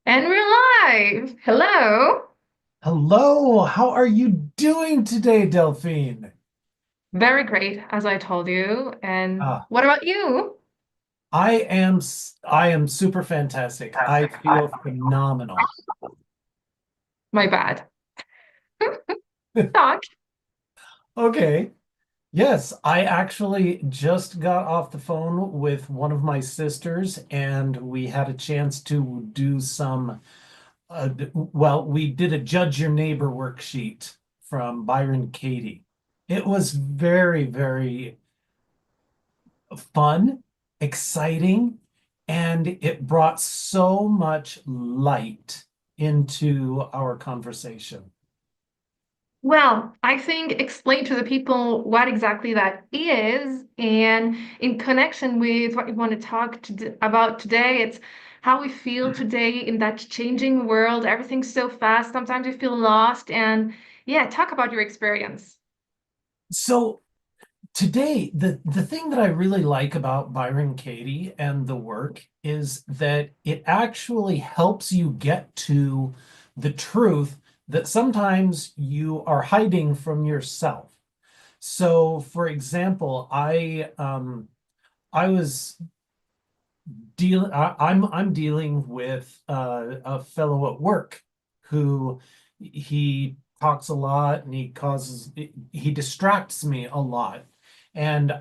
And we're live. Hello. Hello, how are you doing today, Delphine? Very great, as I told you. And Uh, what about you? I am super fantastic. I feel phenomenal. My bad. Talk. Okay. Yes, I actually just got off the phone with one of my sisters and we had a chance to do some we did a Judge Your Neighbor worksheet from Byron Katie. It was very, very fun, exciting, and it brought so much light into our conversation. Well, I think explain to the people what exactly that is, and in connection with what we want to talk about today, it's how we feel today in that changing world. Everything's so fast. Sometimes we feel lost, and yeah, talk about your experience. So today, the thing that I really like about Byron Katie and the work is that it actually helps you get to the truth that sometimes you are hiding from yourself. So, for example, I was I'm dealing with a fellow at work who he talks a lot and he distracts me a lot. And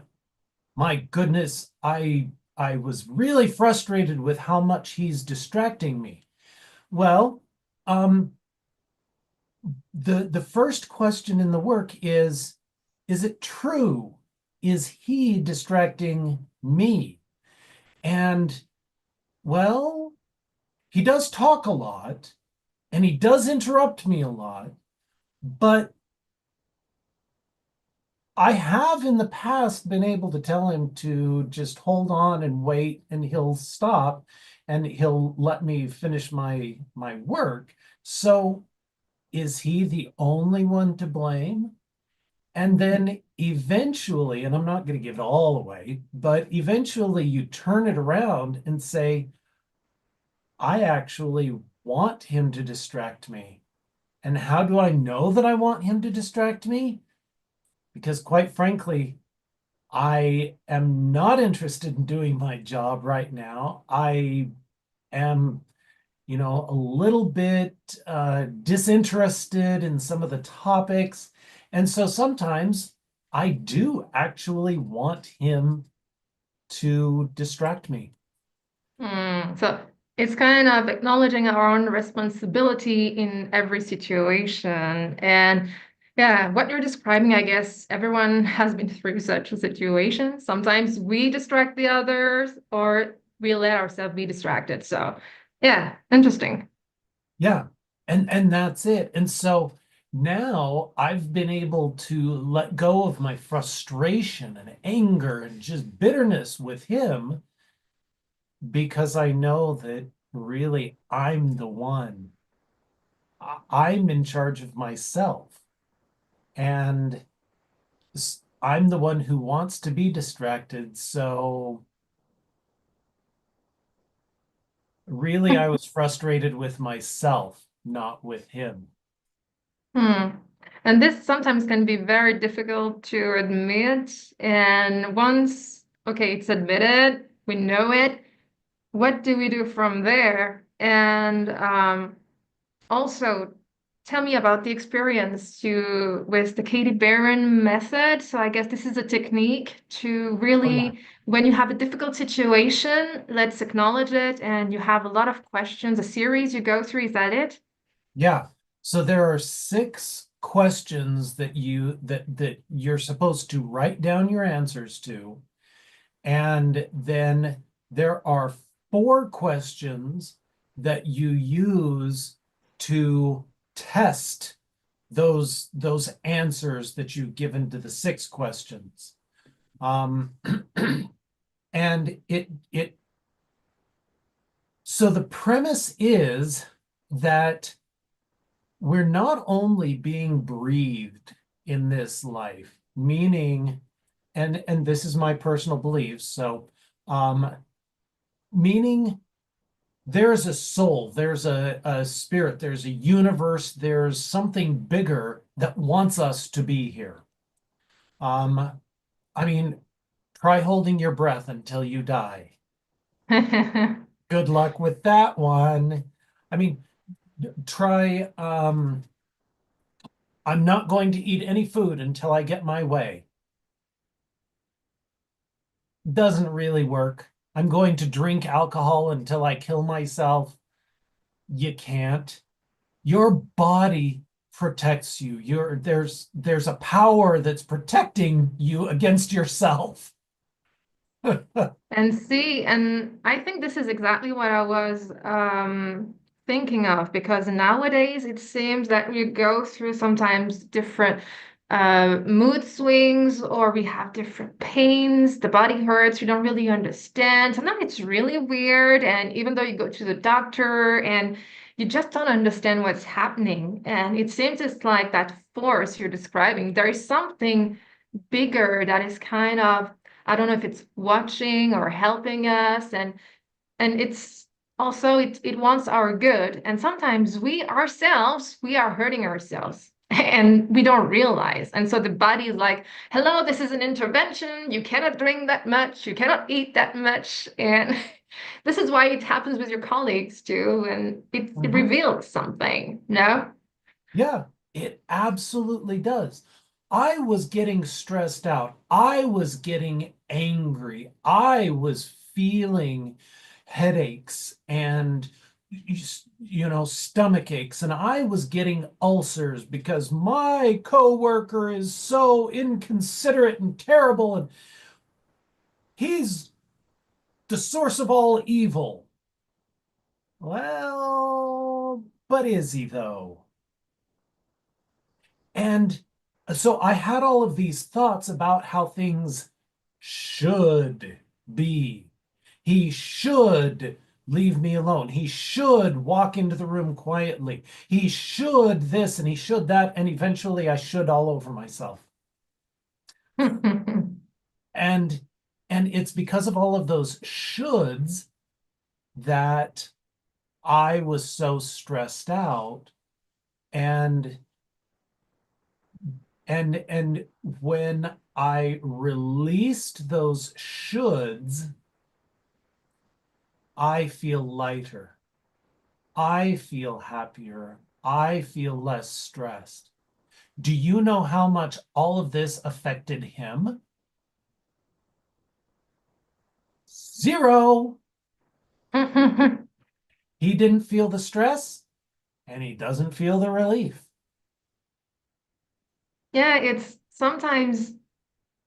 my goodness, I was really frustrated with how much he's distracting me. Well, um, the first question in the work is it true? Is he distracting me? And well, he does talk a lot and he does interrupt me a lot, but I have in the past been able to tell him to just hold on and wait and he'll stop and he'll let me finish my work. So is he the only one to blame? And then eventually, and I'm not going to give it all away, but eventually you turn it around and say, I actually want him to distract me. And how do I know that I want him to distract me? Because quite frankly, I am not interested in doing my job right now. I am, a little bit disinterested in some of the topics. And so sometimes I do actually want him to distract me. So it's kind of acknowledging our own responsibility in every situation. And yeah, what you're describing, I guess everyone has been through such a situation. Sometimes we distract the others or we let ourselves be distracted. So yeah, interesting. Yeah. And that's it. And so now I've been able to let go of my frustration and anger and just bitterness with him because I know that really I'm the one. I'm in charge of myself. And I'm the one who wants to be distracted. So really, I was frustrated with myself, not with him. Hmm. And this sometimes can be very difficult to admit. And once, okay, it's admitted, we know it. What do we do from there? And also, tell me about the experience you with the Katie Barron method. So I guess this is a technique to Oh, yeah. really, when you have a difficult situation, let's acknowledge it, and you have a lot of questions, a series you go through. Is that it? Yeah. So there are six questions that you're supposed to write down your answers to. And then there are four questions that you use to test those answers that you've given to the six questions. Um, and it so the premise is that we're not only being breathed in this life, meaning, and this is my personal belief, so meaning there's a soul, there's a spirit, there's a universe, there's something bigger that wants us to be here. Um, I mean, try holding your breath until you die. Good luck with that one. I mean, try, I'm not going to eat any food until I get my way. Doesn't really work. I'm going to drink alcohol until I kill myself. You can't. Your body protects you. There's a power that's protecting you against yourself. And see, and I think this is exactly what I was thinking of, because nowadays it seems that we go through sometimes different mood swings, or we have different pains, the body hurts, we don't really understand. Sometimes it's really weird, and even though you go to the doctor and you just don't understand what's happening, and it seems it's like that force you're describing, there is something bigger that is kind of, I don't know if it's watching or helping us, and it's also it wants our good. And sometimes we ourselves, we are hurting ourselves and we don't realize. And so the body is like, hello, this is an intervention. You cannot drink that much, you cannot eat that much. And this is why it happens with your colleagues too. And it Mhm. reveals something, no? Yeah, it absolutely does. I was getting stressed out. I was getting angry. I was feeling headaches and stomach aches, and I was getting ulcers because my coworker is so inconsiderate and terrible, and he's the source of all evil. Well, but is he though? And so I had all of these thoughts about how things should be. He should leave me alone. He should walk into the room quietly. He should this and he should that. And eventually I should all over myself. And it's because of all of those shoulds that I was so stressed out. And and when I released those shoulds, I feel lighter. I feel happier. I feel less stressed. Do you know how much all of this affected him? Zero. He didn't feel the stress and he doesn't feel the relief. Yeah, it's sometimes,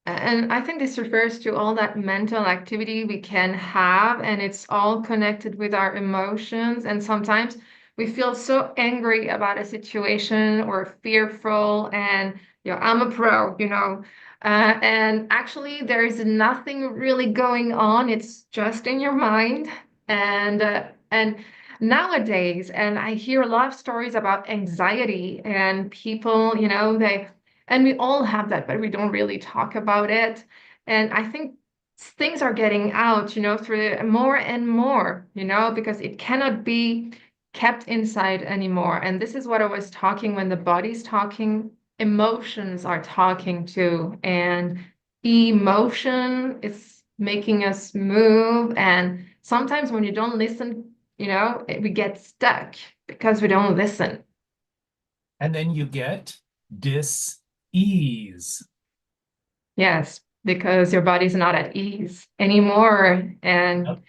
and I think this refers to all that mental activity we can have, and it's all connected with our emotions. And sometimes we feel so angry about a situation or fearful, and I'm a pro, and actually there is nothing really going on. It's just in your mind, and nowadays, and I hear a lot of stories about anxiety and people, and we all have that, but we don't really talk about it. And I think things are getting out, through more and more, because it cannot be kept inside anymore. And this is what I was talking when the body's talking, emotions are talking too. And emotion is making us move. And sometimes when you don't listen, we get stuck because we don't listen. And then you get dis-ease. Yes, because your body's not at ease anymore. Yep. And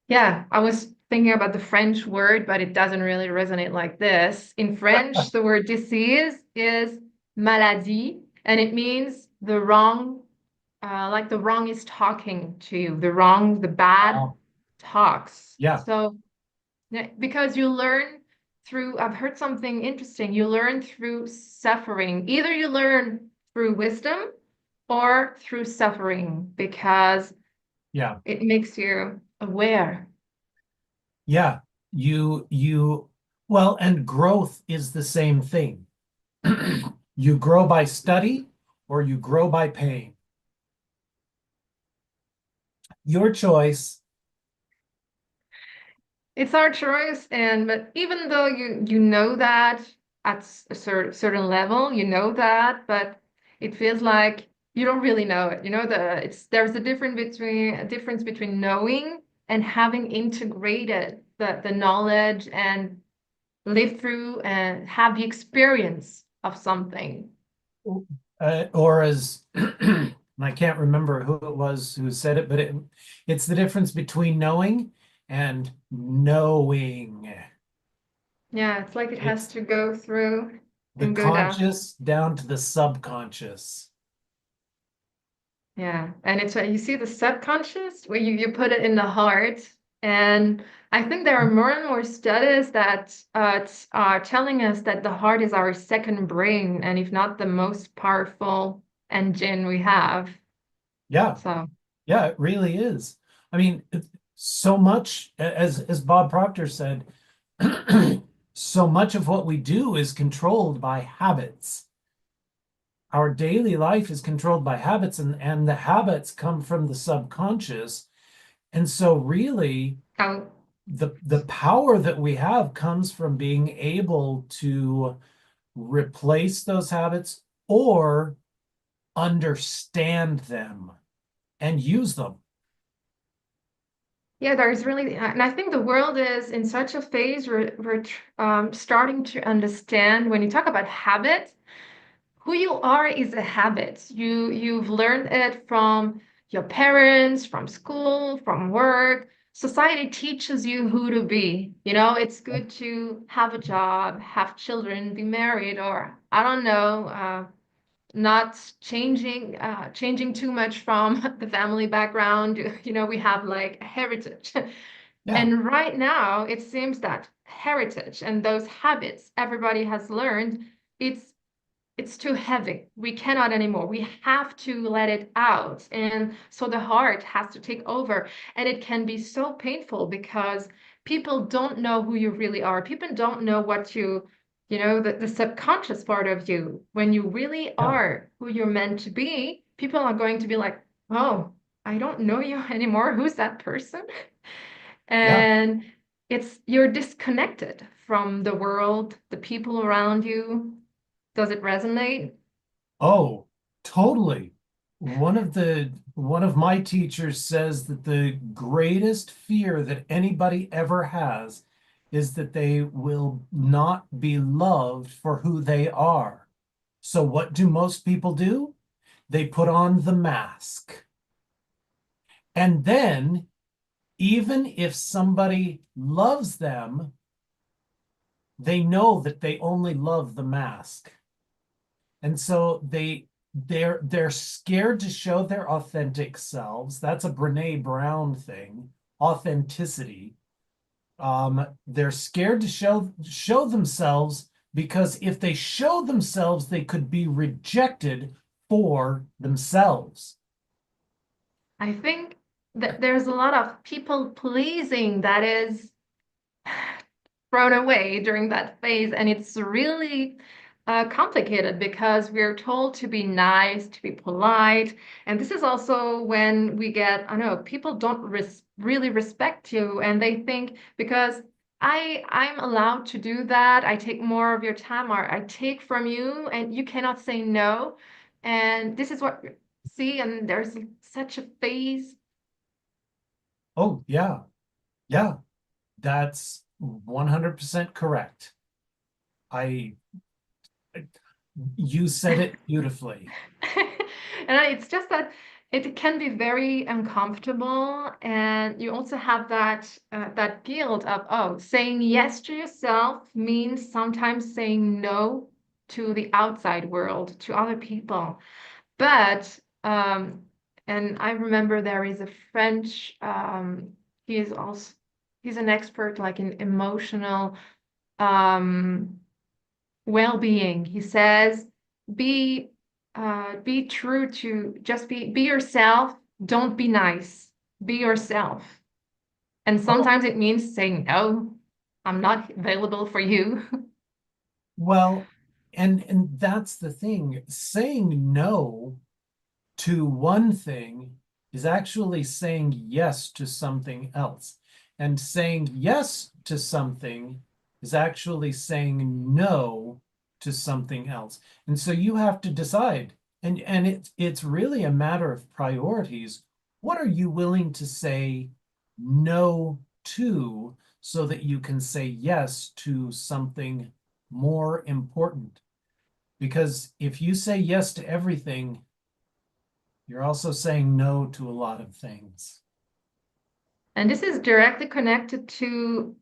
yeah, I was thinking about the French word, but it doesn't really resonate like this. In French, the word disease is maladie, and it means the wrong, like the wrong is talking to you, the wrong, the bad Wow. talks. Yeah. So, yeah, because you learn through, I've heard something interesting, you learn through suffering. Either you learn through wisdom or through suffering, because Yeah. it makes you aware. Yeah. You well, and growth is the same thing. You grow by study or you grow by pain. Your choice. it's our choice, and but even though you know that at a certain level, you know that, but it feels like you don't really know it. You know, there's a difference between knowing and having integrated the knowledge and lived through and have the experience of something. Or as I can't remember who it was who said it, but it's the difference between knowing and knowing. Yeah, it's like it has It's to go through the and go down. conscious down to the subconscious. Yeah, and it's you see the subconscious where you put it in the heart, and I think there are more and more studies that are telling us that the heart is our second brain, and if not the most powerful engine we have. Yeah, So yeah, it really is. I mean, so much as Bob Proctor said, so much of what we do is controlled by habits. Our daily life is controlled by habits, and the habits come from the subconscious. And so really how the power that we have comes from being able to replace those habits or understand them and use them. yeah, there's really, and I think the world is in such a phase where we're starting to understand when you talk about habit. Who you are is a habit. You've learned it from your parents, from school, from work. Society teaches you who to be. You know, it's good to have a job, have children, be married, or I don't know, not changing too much from the family background. You know, we have like a heritage. Yeah, And right now, it seems that heritage and those habits everybody has learned, it's it's too heavy. We cannot anymore. We have to let it out. And so the heart has to take over. And it can be so painful because people don't know who you really are. People don't know what you know, the subconscious part of you. When you really yeah, are who you're meant to be, people are going to be like, oh, I don't know you anymore. Who's that person? yeah. And it's you're disconnected from the world, the people around you. Does it resonate? Oh, totally. One of my teachers says that the greatest fear that anybody ever has is that they will not be loved for who they are. So what do most people do? They put on the mask. And then, even if somebody loves them, they know that they only love the mask. And so they're scared to show their authentic selves. That's a Brene Brown thing, authenticity. They're scared to show themselves because if they show themselves, they could be rejected for themselves. I think that there's a lot of people pleasing that is thrown away during that phase, and it's really complicated because we're told to be nice, to be polite, and this is also when we get, I don't know, people don't really respect you, and they think because I'm allowed to do that, I take more of your time, or I take from you, and you cannot say no, and this is what see, and there's such a phase. Oh, yeah, yeah, that's 100% correct. I, you said it beautifully. And it's just that it can be very uncomfortable, and you also have that guilt of, oh, saying yes to yourself means sometimes saying no to the outside world, to other people. But and I remember there is a French he is also he's an expert like in emotional um well-being. He says, be be true to just be yourself. Don't be nice. Be yourself. And Oh, sometimes it means saying no, I'm not available for you. well, and that's the thing. Saying no to one thing is actually saying yes to something else. And saying yes to something is actually saying no to something else. And so you have to decide. And it's really a matter of priorities. What are you willing to say no to so that you can say yes to something more important? Because if you say yes to everything, you're also saying no to a lot of things. And this is directly connected to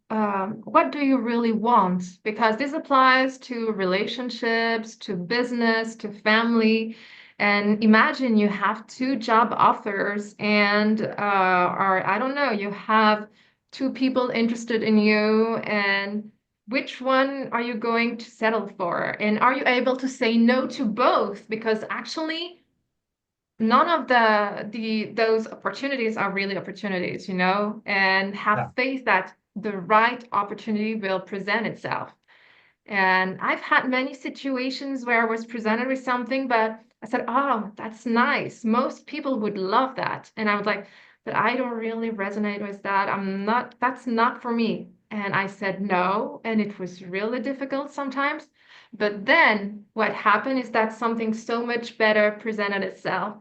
what do you really want? Because this applies to relationships, to business, to family. And imagine you have two job offers and, or I don't know, you have two people interested in you, and which one are you going to settle for? And are you able to say no to both? Because actually, none of the those opportunities are really opportunities, and have Yeah. faith that the right opportunity will present itself. And I've had many situations where I was presented with something, but I said, oh, that's nice. Most people would love that. And I was like, but I don't really resonate with that. That's not for me. And I said no. And it was really difficult sometimes. But then what happened is that something so much better presented itself.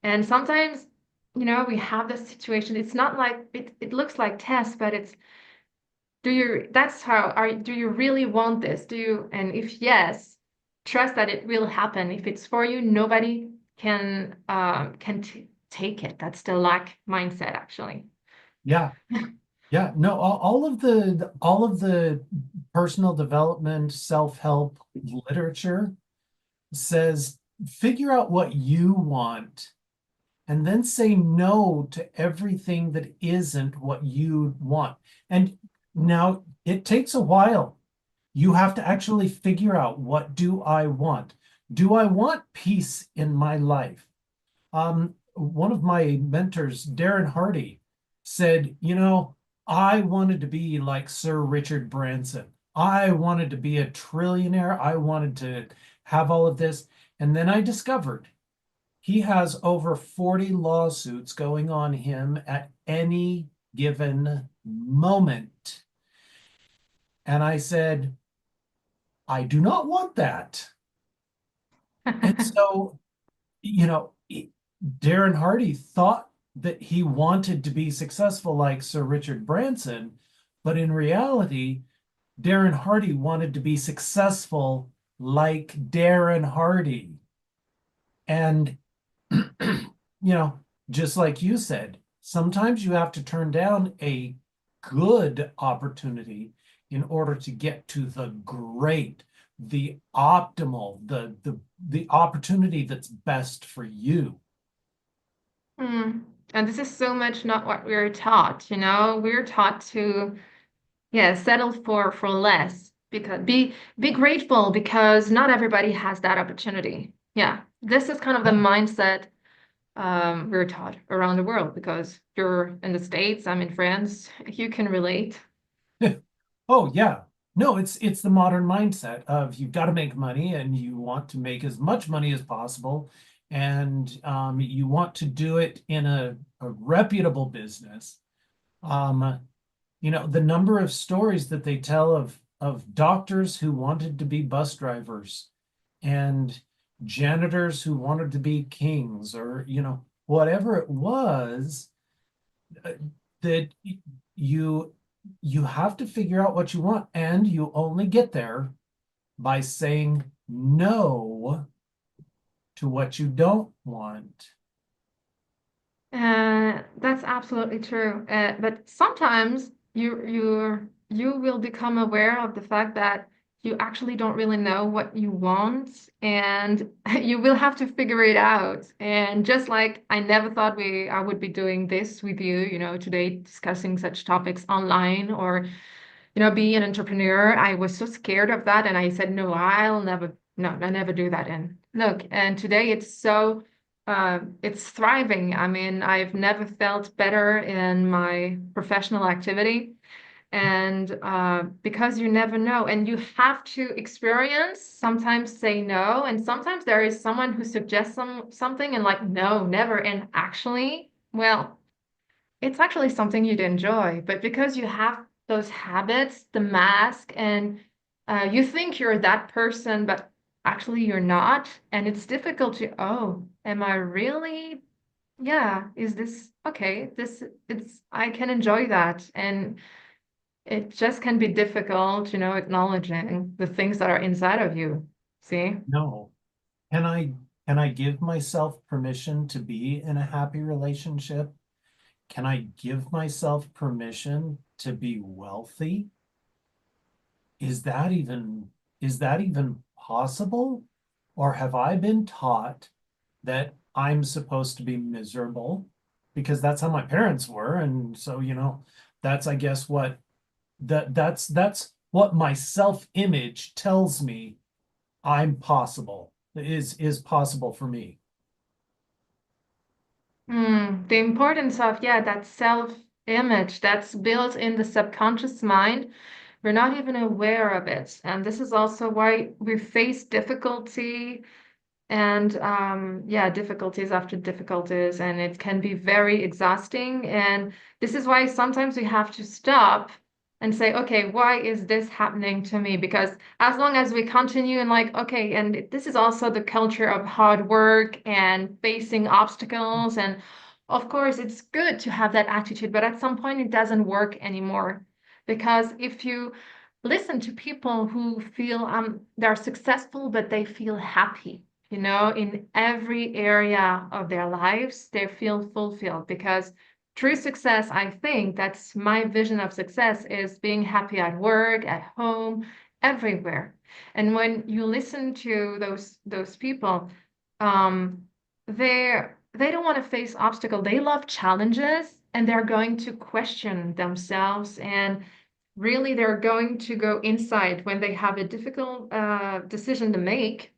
And sometimes, we have this situation. It's not like it looks like tests, but it's that's how do you really want this? And if yes, trust that it will happen. If it's for you, nobody can take it. That's the lack mindset, actually. Yeah. Yeah. No, all of the personal development, self-help literature says figure out what you want and then say no to everything that isn't what you want. And now it takes a while. You have to actually figure out, what do I want? Do I want peace in my life? One of my mentors, Darren Hardy, said, I wanted to be like Sir Richard Branson. I wanted to be a trillionaire. I wanted to have all of this. And then I discovered he has over 40 lawsuits going on him at any given moment. And I said, I do not want that. And so, you know, Darren Hardy thought that he wanted to be successful like Sir Richard Branson, but in reality, Darren Hardy wanted to be successful like Darren Hardy. And, just like you said, sometimes you have to turn down a good opportunity in order to get to the great, the optimal, the opportunity that's best for you. Hmm. And this is so much not what we're taught, We're taught to, yeah, settle for less, because be grateful because not everybody has that opportunity. Yeah, this is kind of the Yeah. mindset we're taught around the world, because you're in the States, I'm in France, you can relate. Oh yeah. No, it's the modern mindset of you've got to make money and you want to make as much money as possible, and you want to do it in a reputable business. Um, the number of stories that they tell of doctors who wanted to be bus drivers and janitors who wanted to be kings, or whatever it was, uh, that you you have to figure out what you want, and you only get there by saying no to what you don't want. That's absolutely true. But sometimes you will become aware of the fact that you actually don't really know what you want, and you will have to figure it out. And just like I never thought I would be doing this with you, today, discussing such topics online, or be an entrepreneur. I was so scared of that, and I said, no, I never do that. And look, and today it's thriving. I mean, I've never felt better in my professional activity. And because you never know, and you have to experience, sometimes say no, and sometimes there is someone who suggests something and like, no, never. And actually, well, it's actually something you'd enjoy, but because you have those habits, the mask, and you think you're that person, but actually you're not, and it's difficult to, oh, am I really? Yeah, is this okay? I can enjoy that. And it just can be difficult, acknowledging the things that are inside of you. See? No. Can I give myself permission to be in a happy relationship? Can I give myself permission to be wealthy? Is that even is that even possible? Or have I been taught that I'm supposed to be miserable because that's how my parents were? And so, that's I guess what that's what my self-image tells me I'm possible is possible for me. The importance of, yeah, that self-image that's built in the subconscious mind. We're not even aware of it. And this is also why we face difficulty and yeah, difficulties after difficulties, and it can be very exhausting. And this is why sometimes we have to stop and say, okay, why is this happening to me? Because as long as we continue and like, okay, and this is also the culture of hard work and facing obstacles, and of course it's good to have that attitude, but at some point it doesn't work anymore. Because if you listen to people who feel they're successful but they feel happy, in every area of their lives, they feel fulfilled. Because true success, I think that's my vision of success, is being happy at work, at home, everywhere. And when you listen to those people, um, they don't want to face obstacle. They love challenges, and they're going to question themselves, and really they're going to go inside when they have a difficult decision to make.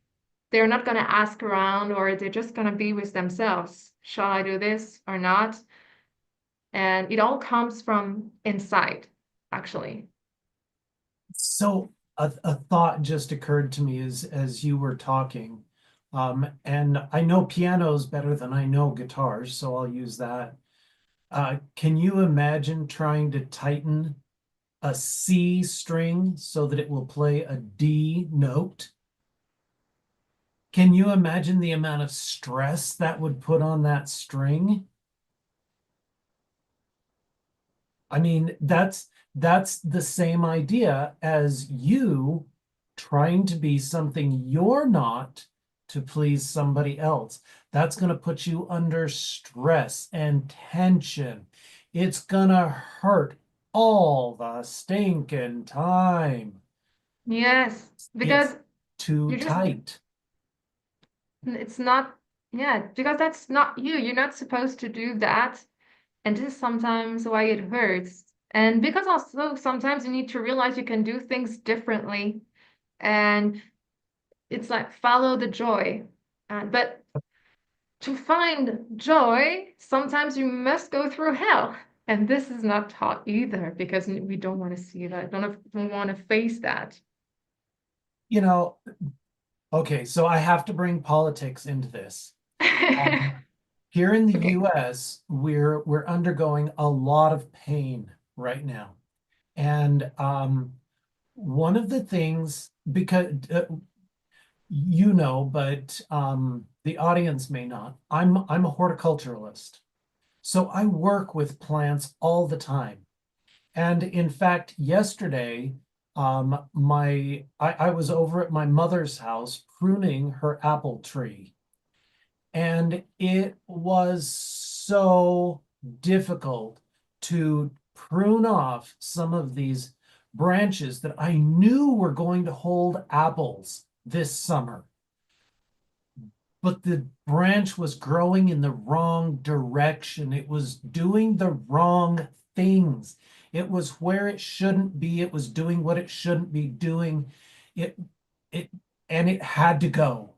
They're not going to ask around, or they're just going to be with themselves. Shall I do this or not? And it all comes from inside, actually. So a thought just occurred to me as you were talking. And I know pianos better than I know guitars, so I'll use that. Can you imagine trying to tighten a C string so that it will play a D note? Can you imagine the amount of stress that would put on that string? I mean, that's the same idea as you trying to be something you're not to please somebody else. That's going to put you under stress and tension. It's going to hurt all the stinking time. Yes, It's because too you just, tight. it's not, yeah, because that's not you. You're not supposed to do that. And this is sometimes why it hurts. And because also sometimes you need to realize you can do things differently. And it's like follow the joy. But to find joy, sometimes you must go through hell. And this is not taught either, because we don't want to see that, don't want to face that. You know, okay, so I have to bring politics into this. Um, Here in the Okay. US, we're undergoing a lot of pain right now. And one of the things, because but the audience may not, I'm a horticulturalist. So I work with plants all the time. And in fact, yesterday, I was over at my mother's house pruning her apple tree. And it was so difficult to prune off some of these branches that I knew were going to hold apples this summer. But the branch was growing in the wrong direction. It was doing the wrong things. It was where it shouldn't be. It was doing what it shouldn't be doing. It, it, and it had to go.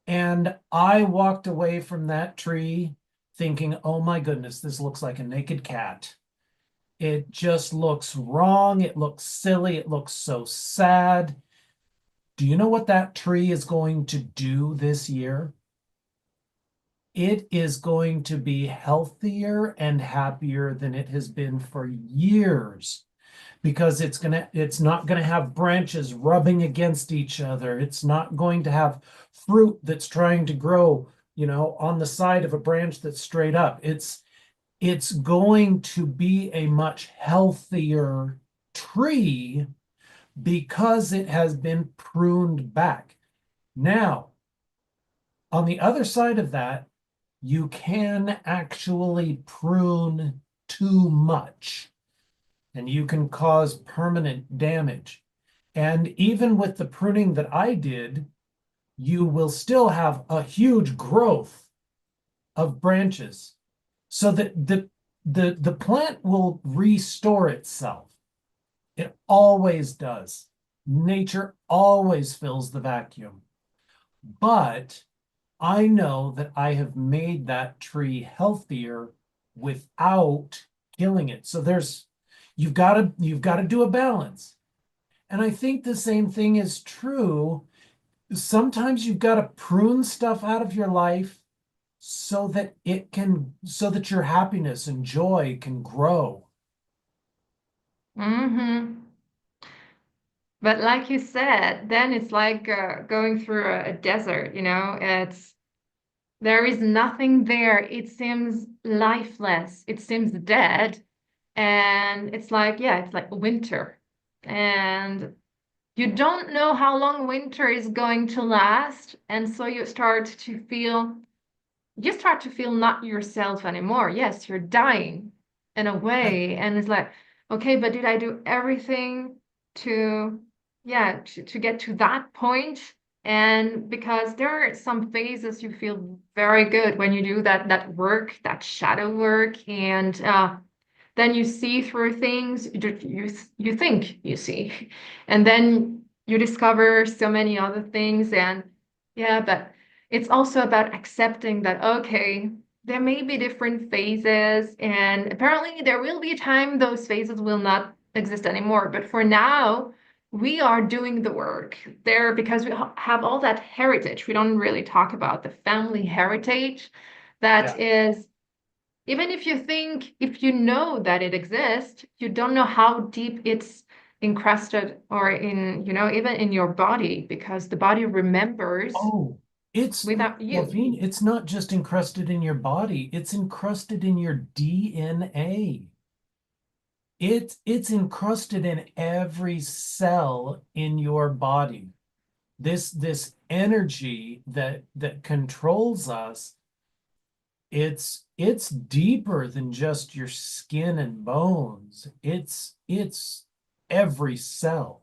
And I walked away from that tree thinking, oh my goodness, this looks like a naked cat. It just looks wrong. It looks silly. It looks so sad. Do you know what that tree is going to do this year? it is going to be healthier and happier than it has been for years, because it's not gonna have branches rubbing against each other. It's not going to have fruit that's trying to grow, on the side of a branch that's straight up. It's going to be a much healthier tree because it has been pruned back. Now, on the other side of that, you can actually prune too much, and you can cause permanent damage. And even with the pruning that I did, you will still have a huge growth of branches, so that the plant will restore itself. It always does. Nature always fills the vacuum. But I know that I have made that tree healthier without killing it. So you've got to do a balance. And I think the same thing is true. Sometimes you've got to prune stuff out of your life so that your happiness and joy can grow. Mm-hmm. But like you said, then it's like going through a desert, there is nothing there. It seems lifeless. It seems dead. And it's like, yeah, it's like winter. And you don't know how long winter is going to last. And so you start to feel not yourself anymore. Yes, you're dying in a Yeah. way. And it's like, okay, but did I do everything to, yeah, to get to that point? And because there are some phases you feel very good when you do that work, that shadow work, and then you see through things you think you see, and then you discover so many other things, and yeah, but it's also about accepting that, okay, there may be different phases, and apparently there will be a time those phases will not exist anymore. But for now, we are doing the work there because we have all that heritage. We don't really talk about the family heritage that Yeah. is, even if you know that it exists, you don't know how deep it's encrusted or even in your body, because the body remembers Oh, it's without you. Delphine, it's not just encrusted in your body, it's encrusted in your DNA. It's encrusted in every cell in your body. This energy that controls us, it's deeper than just your skin and bones. It's every cell.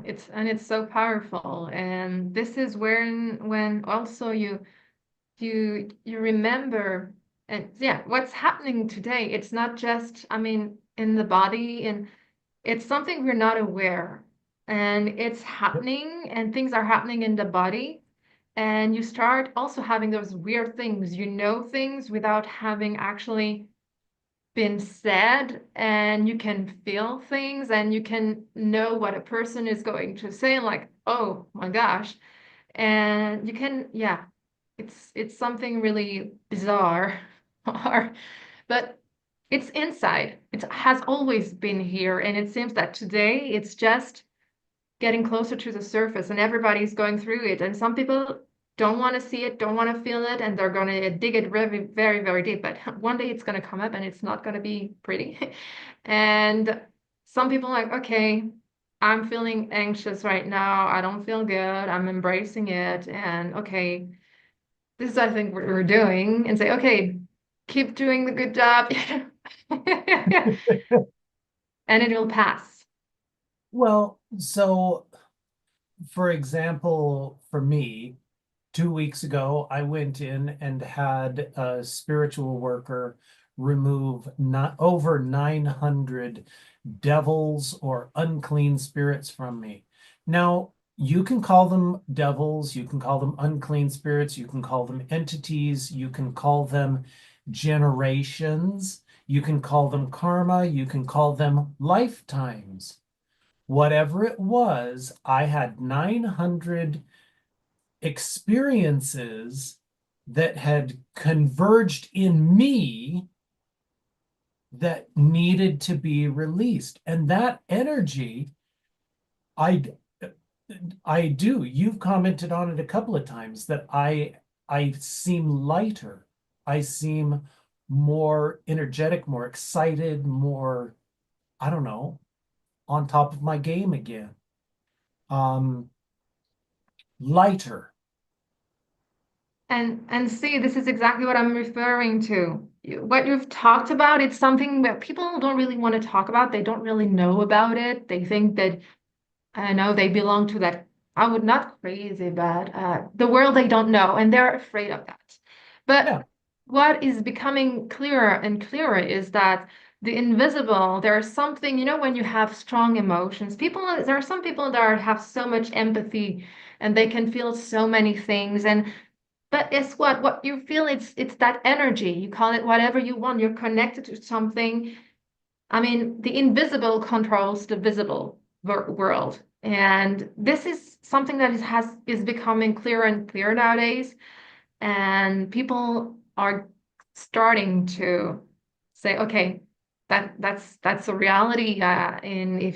It's so powerful. And this is when also you remember, and yeah, what's happening today. It's not just, I mean, in the body, and it's something we're not aware. And it's happening, and things are happening in the body. And you start also having those weird things, things without having actually been said, and you can feel things, and you can know what a person is going to say, like, oh my gosh. And you can, yeah, it's something really bizarre, or but it's inside. It has always been here, and it seems that today it's just getting closer to the surface, and everybody's going through it. And some people don't want to see it, don't want to feel it, and they're going to dig it very, very, very deep. But one day it's going to come up, and it's not going to be pretty. And some people are like, okay, I'm feeling anxious right now. I don't feel good. I'm embracing it. And okay, this is, I think, what we're doing, and say, okay, keep doing the good job. And it will pass. Well, so for example, for me, 2 weeks ago, I went in and had a spiritual worker remove not over 900 devils or unclean spirits from me. Now, you can call them devils, you can call them unclean spirits, you can call them entities, you can call them generations, you can call them karma, you can call them lifetimes. Whatever it was, I had 900 experiences that had converged in me that needed to be released. And that energy, I I do. You've commented on it a couple of times that I seem lighter. I seem more energetic, more excited, more, I don't know, on top of my game again. Um, Lighter. And see, this is exactly what I'm referring to. What you've talked about, it's something that people don't really want to talk about. They don't really know about it. They think that, I know, they belong to that, I would not crazy, but the world they don't know, and they're afraid of that. But Yeah. what is becoming clearer and clearer is that the invisible, there's something, when you have strong emotions, there are some people that have so much empathy and they can feel so many things. But it's what you feel, it's that energy. You call it whatever you want. You're connected to something. I mean, the invisible controls the visible world. And this is something that is becoming clearer and clearer nowadays. And people are starting to say, okay, that's a reality. And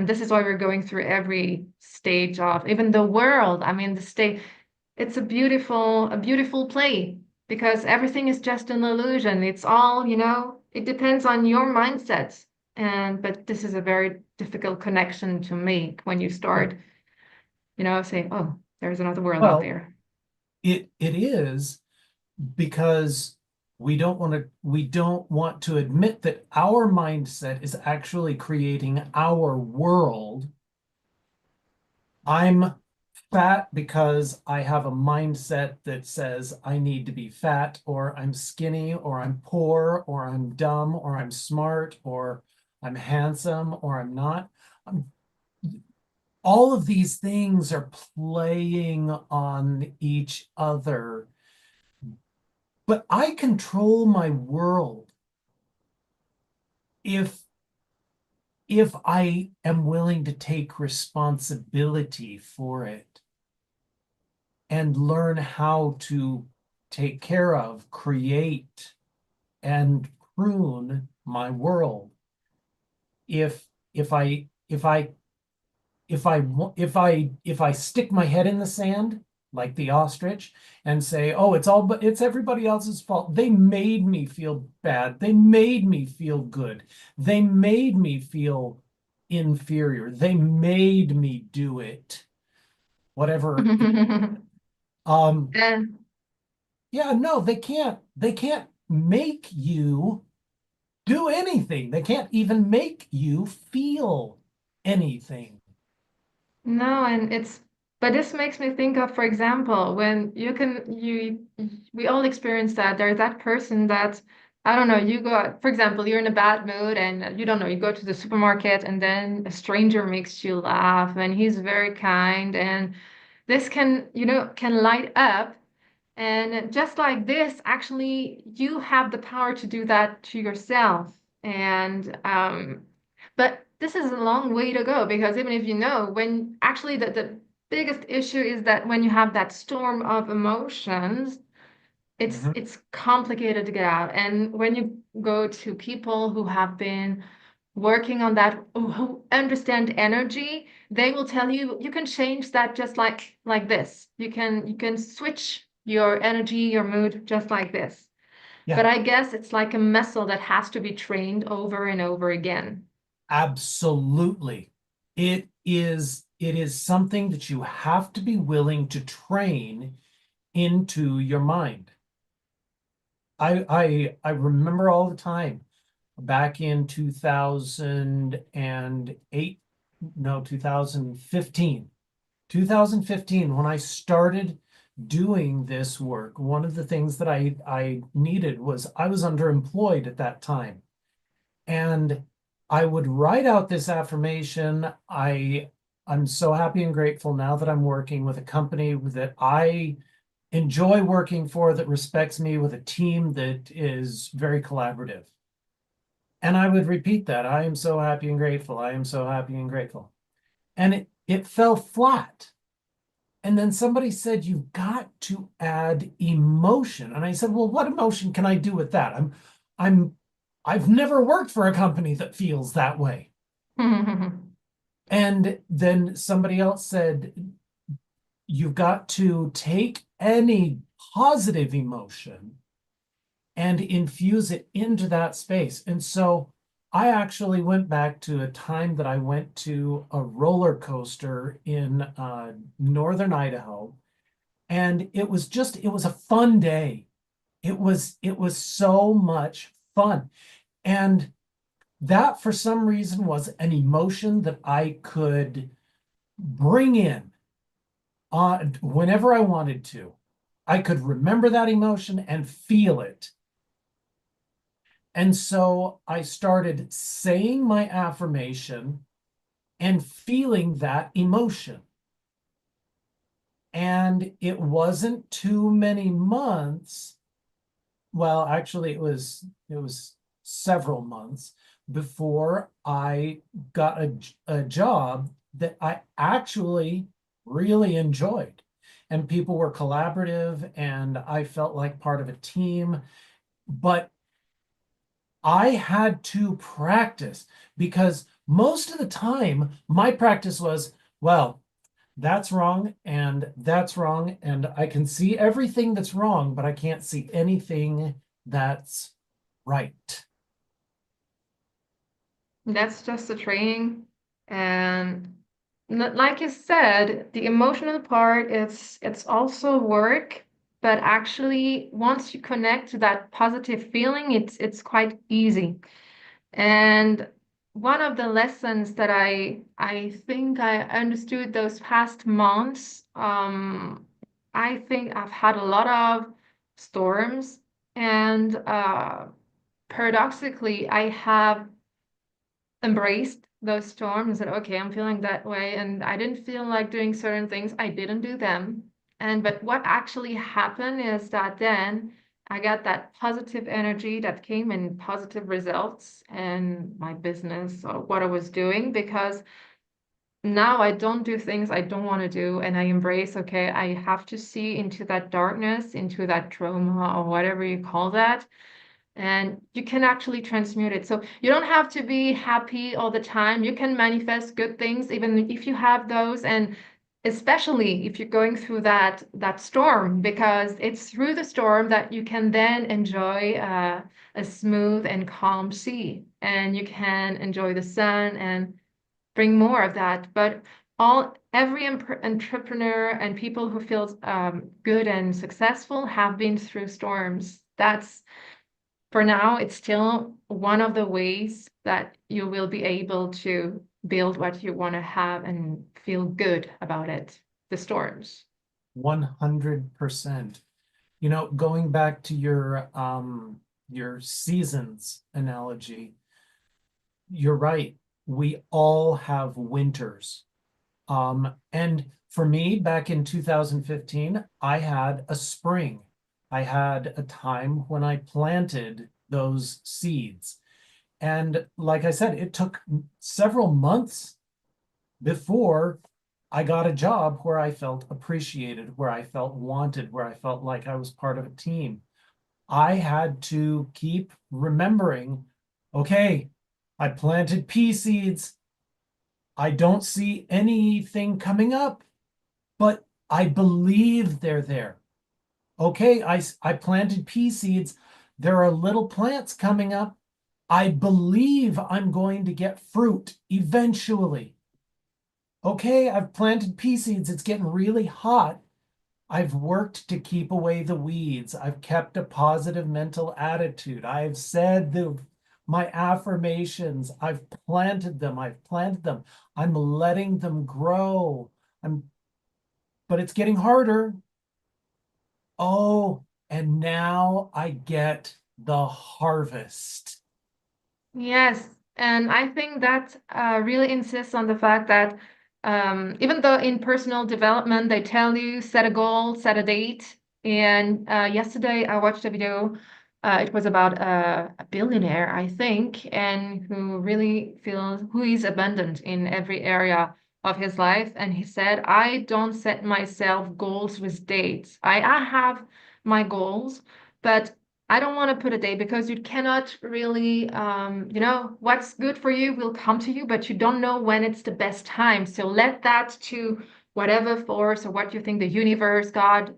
this is why we're going through every stage of even the world. I mean, the state, it's a beautiful play because everything is just an illusion. It's all, it depends on your mindset. But this is a very difficult connection to make when you start, saying, oh, there's another world out Well, there. it is because we don't want to admit that our mindset is actually creating our world. I'm fat because I have a mindset that says I need to be fat, or I'm skinny, or I'm poor, or I'm dumb, or I'm smart, or I'm handsome, or I'm not. Um, all of these things are playing on each other, but I control my world if I am willing to take responsibility for it and learn how to take care of, create, and prune my world. If I stick my head in the sand like the ostrich and say, "Oh, it's everybody else's fault. They made me feel bad. They made me feel good. They made me feel inferior. They made me do it." Whatever. Um, And yeah, no, they can't make you do anything. They can't even make you feel anything. no, but this makes me think of, for example, when we all experience that. There's that person that, I don't know, you go out, for example, you're in a bad mood and you don't know, you go to the supermarket and then a stranger makes you laugh and he's very kind and this can light up. And just like this, actually, you have the power to do that to yourself. But this is a long way to go because even if when actually the biggest issue is that when you have that storm of emotions, it's Mhm. it's complicated to get out. And when you go to people who have been working on that, who understand energy, they will tell you you can change that just like this. You can switch your energy, your mood just like this. But Yeah, I guess it's like a muscle that has to be trained over and over again. absolutely. It is something that you have to be willing to train into your mind. I remember all the time back in 2008, no, 2015, when I started doing this work. One of the things that I needed was I was underemployed at that time. And I would write out this affirmation. I'm so happy and grateful now that I'm working with a company that I enjoy working for, that respects me, with a team that is very collaborative. And I would repeat that. I am so happy and grateful. I am so happy and grateful. And it fell flat. And then somebody said, you've got to add emotion. And I said, well, what emotion can I do with that? I'm, I've never worked for a company that feels that way. And then somebody else said, you've got to take any positive emotion and infuse it into that space. And so I actually went back to a time that I went to a roller coaster in northern Idaho, and it was a fun day. It was so much fun. And that for some reason was an emotion that I could bring in whenever I wanted to. I could remember that emotion and feel it. And so I started saying my affirmation and feeling that emotion. And it wasn't too many months. Well, actually, it was several months before I got a job that I actually really enjoyed. And people were collaborative, and I felt like part of a team. But I had to practice because most of the time my practice was, well, that's wrong and that's wrong. And I can see everything that's wrong, but I can't see anything that's right. That's just the training. And like you said, the emotional part, it's also work, but actually once you connect to that positive feeling, it's quite easy. And one of the lessons that I think I understood those past months, I think I've had a lot of storms, and paradoxically, I have embraced those storms and said, okay, I'm feeling that way. And I didn't feel like doing certain things. I didn't do them. And but what actually happened is that then I got that positive energy that came in positive results in my business or what I was doing, because now I don't do things I don't want to do, and I embrace, okay, I have to see into that darkness, into that trauma or whatever you call that, and you can actually transmute it. So you don't have to be happy all the time. You can manifest good things even if you have those, and especially if you're going through that storm, because it's through the storm that you can then enjoy a smooth and calm sea, and you can enjoy the sun and bring more of that. But every entrepreneur and people who feel good and successful have been through storms. That's for now, it's still one of the ways that you will be able to build what you want to have and feel good about it, the storms. 100%. Going back to your seasons analogy, you're right. We all have winters. And for me, back in 2015, I had a spring. I had a time when I planted those seeds. And like I said, it took several months before I got a job where I felt appreciated, where I felt wanted, where I felt like I was part of a team. I had to keep remembering, okay, I planted pea seeds. I don't see anything coming up, but I believe they're there. Okay, I planted pea seeds. There are little plants coming up. I believe I'm going to get fruit eventually. Okay, I've planted pea seeds. It's getting really hot. I've worked to keep away the weeds. I've kept a positive mental attitude. I've said my affirmations. I've planted them. I've planted them. I'm letting them grow. But it's getting harder. Oh, and now I get the harvest. Yes, and I think that really insists on the fact that even though in personal development they tell you set a goal, set a date, and yesterday I watched a video. It was about a billionaire, I think, and who really feels who is abundant in every area. of his life, and he said, I don't set myself goals with dates. I have my goals, but I don't want to put a date because you cannot really, what's good for you will come to you, but you don't know when it's the best time. So let that to whatever force or what you think, the universe, God,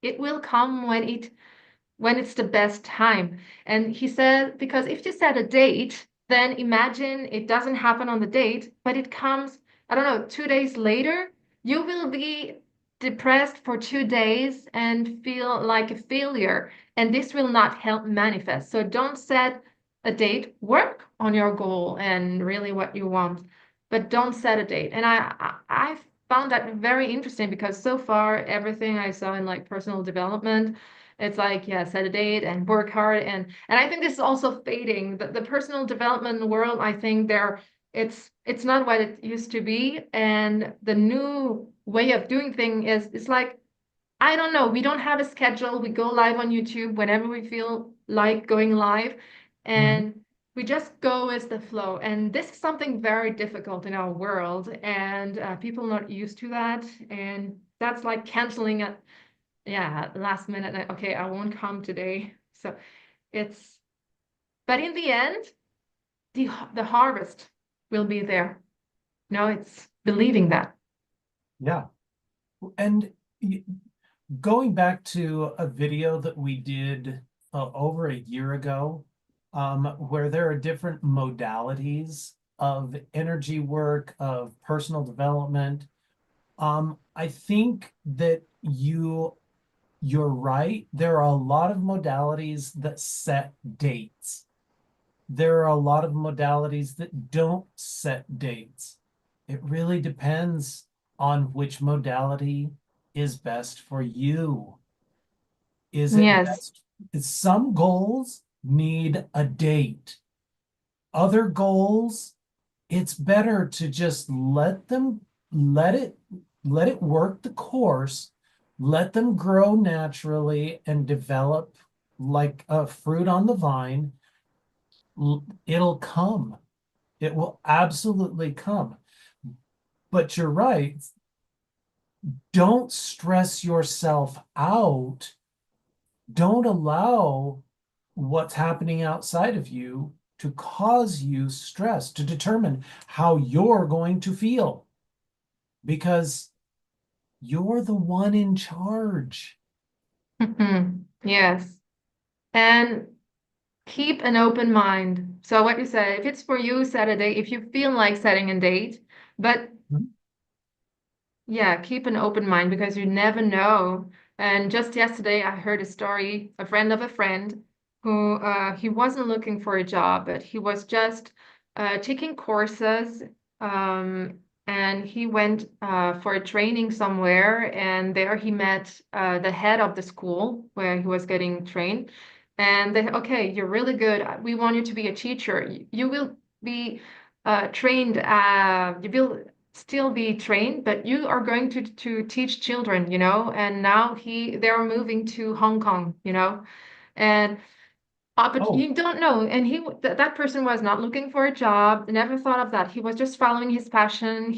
it will come when it's the best time. And he said, because if you set a date, then imagine it doesn't happen on the date, but it comes, I don't know, 2 days later, you will be depressed for 2 days and feel like a failure. And this will not help manifest. So don't set a date, work on your goal and really what you want, but don't set a date. And I found that very interesting because so far everything I saw in like personal development, it's like, yeah, set a date and work hard. And I think this is also fading. The personal development world, I think it's not what it used to be. And the new way of doing things is it's like, I don't know, we don't have a schedule. We go live on YouTube whenever we feel like going live. Mhm. And we just go with the flow. And this is something very difficult in our world. And people not used to that. And that's like canceling it, yeah, last minute, okay, I won't come today. So it's, but in the end, the harvest will be there. No, it's believing that. Yeah. And going back to a video that we did over a year ago, where there are different modalities of energy work, of personal development. I think that you're right. There are a lot of modalities that set dates. There are a lot of modalities that don't set dates. It really depends on which modality is best for you. Is it Yes. best? Some goals need a date. Other goals, it's better to just let it, let it work the course, let them grow naturally and develop like a fruit on the vine. It'll come. It will absolutely come. But you're right. Don't stress yourself out. Don't allow what's happening outside of you to cause you stress, to determine how you're going to feel, because you're the one in charge. Yes. And keep an open mind. So what you said, if it's for you, set a date. If you feel like setting a date, but yeah, keep an open mind because you never know. And just yesterday, I heard a story, a friend of a friend who he wasn't looking for a job, but he was just taking courses. Um, and he went for a training somewhere, and there he met the head of the school where he was getting trained. And they, okay, you're really good. We want you to be a teacher. You will be trained. You will still be trained, but you are going to teach children, and now they're moving to Hong Kong, and but Oh, you don't know. And that person was not looking for a job, never thought of that. He was just following his passion.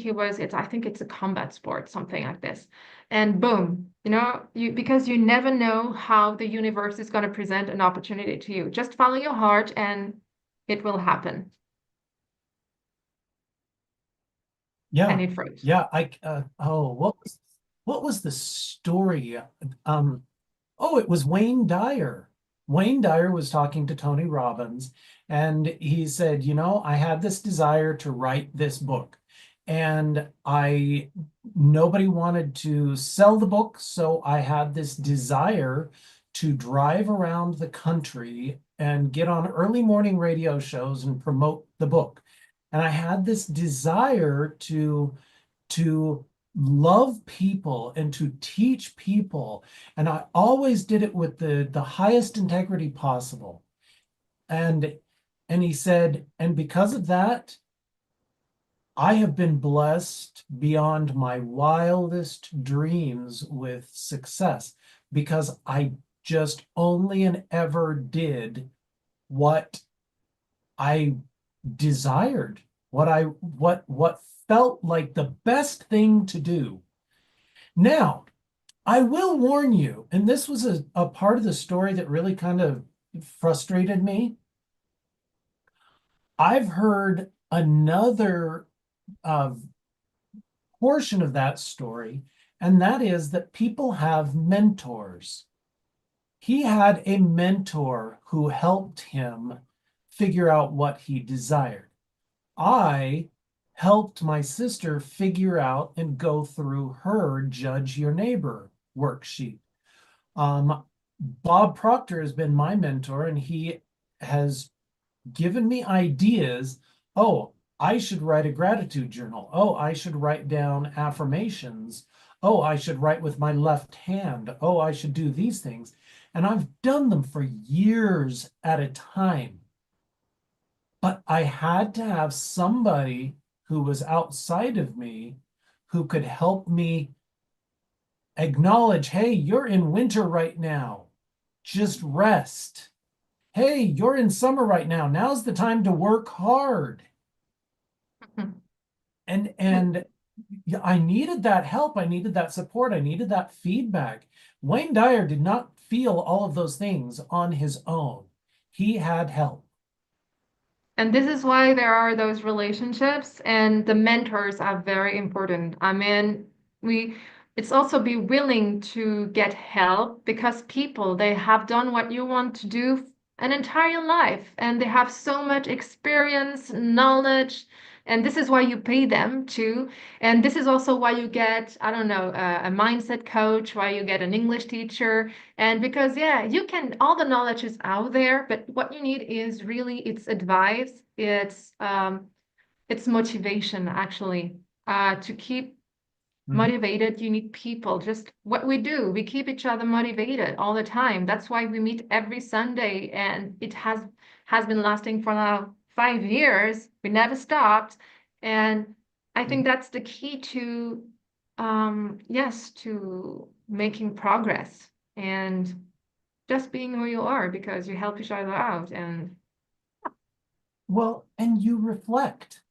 I think it's a combat sport, something like this. And boom, because you never know how the universe is going to present an opportunity to you. Just follow your heart and it will happen. And yeah. it froze. Yeah, oh, what was the story? Um, oh, it was Wayne Dyer. Wayne Dyer was talking to Tony Robbins, and he said, I had this desire to write this book, and nobody wanted to sell the book, so I had this desire to drive around the country and get on early morning radio shows and promote the book. And I had this desire to love people and to teach people. And I always did it with the highest integrity possible. And and he said, and because of that, I have been blessed beyond my wildest dreams with success because I just only and ever did what I desired. what felt like the best thing to do. Now, I will warn you, and this was a part of the story that really kind of frustrated me. I've heard another uh, portion of that story, and that is that people have mentors. He had a mentor who helped him figure out what he desired. I helped my sister figure out and go through her Judge Your Neighbor worksheet. Um, Bob Proctor has been my mentor, and he has given me ideas. Oh, I should write a gratitude journal. Oh, I should write down affirmations. Oh, I should write with my left hand. Oh, I should do these things. And I've done them for years at a time. But I had to have somebody who was outside of me who could help me acknowledge, hey, you're in winter right now. Just rest. Hey, you're in summer right now. Now's the time to work hard. And I needed that help. I needed that support. I needed that feedback. Wayne Dyer did not feel all of those things on his own. He had help. And this is why there are those relationships, and the mentors are very important. I mean, we it's also be willing to get help, because people, they have done what you want to do an entire life, and they have so much experience, knowledge, and this is why you pay them too. And this is also why you get, I don't know, a mindset coach, why you get an English teacher. And because, yeah, you can, all the knowledge is out there, but what you need is really it's advice, it's motivation actually. To keep Mhm. motivated, you need people. Just what we do, we keep each other motivated all the time. That's why we meet every Sunday, and it has been lasting for now 5 years. We never stopped. And I think that's the key to yes, to making progress and just being who you are, because you help each other out. And Well, and you reflect.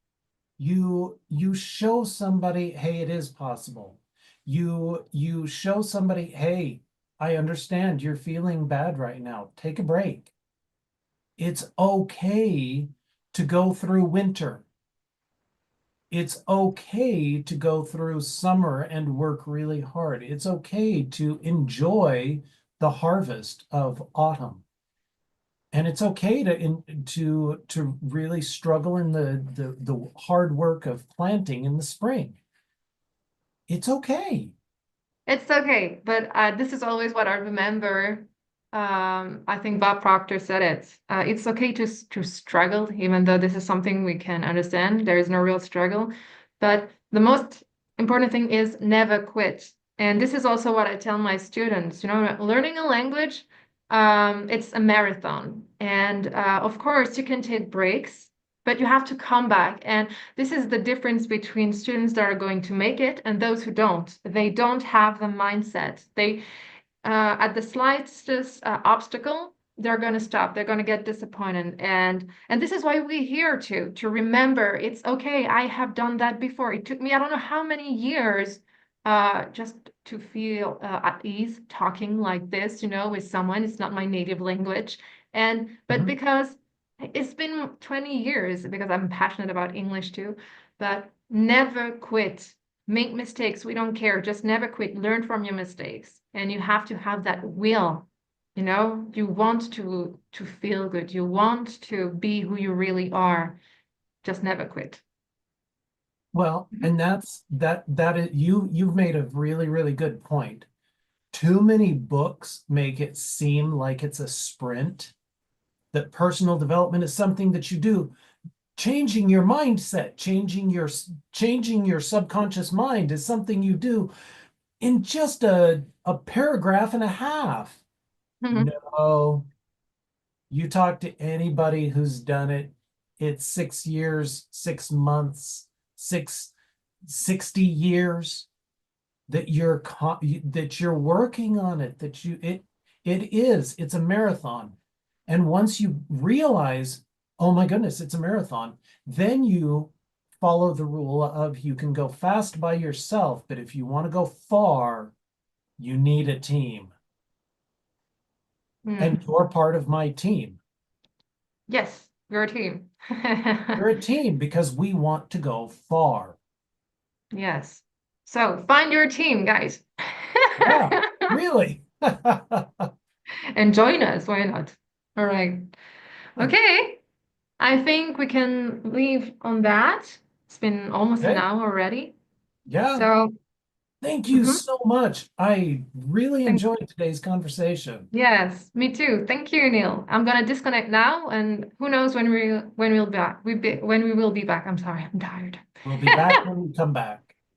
You show somebody, hey, it is possible. You show somebody, hey, I understand you're feeling bad right now. Take a break. It's okay to go through winter. It's okay to go through summer and work really hard. It's okay to enjoy the harvest of autumn. And it's okay to really struggle in the hard work of planting in the spring. It's okay. it's okay, but this is always what I remember. I think Bob Proctor said it. It's okay to struggle, even though this is something we can understand. There is no real struggle, but the most important thing is never quit. And this is also what I tell my students. You know, learning a language, it's a marathon, and of course you can take breaks, but you have to come back. And this is the difference between students that are going to make it and those who don't. They don't have the mindset. They, at the slightest obstacle, they're going to stop. They're going to get disappointed. And this is why we're here to remember it's okay. I have done that before. It took me, I don't know how many years, just to feel at ease talking like this, you know, with someone. It's not my native language. And, but Mhm. because it's been 20 years, because I'm passionate about English too, but never quit. Make mistakes. We don't care. Just never quit. Learn from your mistakes. And you have to have that will. You know, you want to feel good. You want to be who you really are. Just never quit. Well, Mhm. and that is you've made a really, really good point. Too many books make it seem like it's a sprint, that personal development is something that you do. Changing your mindset, changing your subconscious mind is something you do in just a paragraph and a half. No, you talk to anybody who's done it, it's 6 years, 6 months, 60 years that you're working on it, it's a marathon. And once you realize, oh my goodness, it's a marathon, then you follow the rule of you can go fast by yourself, but if you want to go far, you need a team. And Hmm. you're part of my team. Yes, we're a team. You're a team because we want to go far. Yes. So find your team, guys. Yeah, really. And join us. Why not? All right. Okay. I think we can leave on that. It's been almost an Okay. hour already. Yeah. So, Thank you mhm. so much. I really Thank enjoyed today's conversation. Yes, me too. Thank you, Neil. I'm gonna disconnect now, and who knows when we'll be back. When we will be back. I'm sorry, I'm tired. We'll be back when we come back.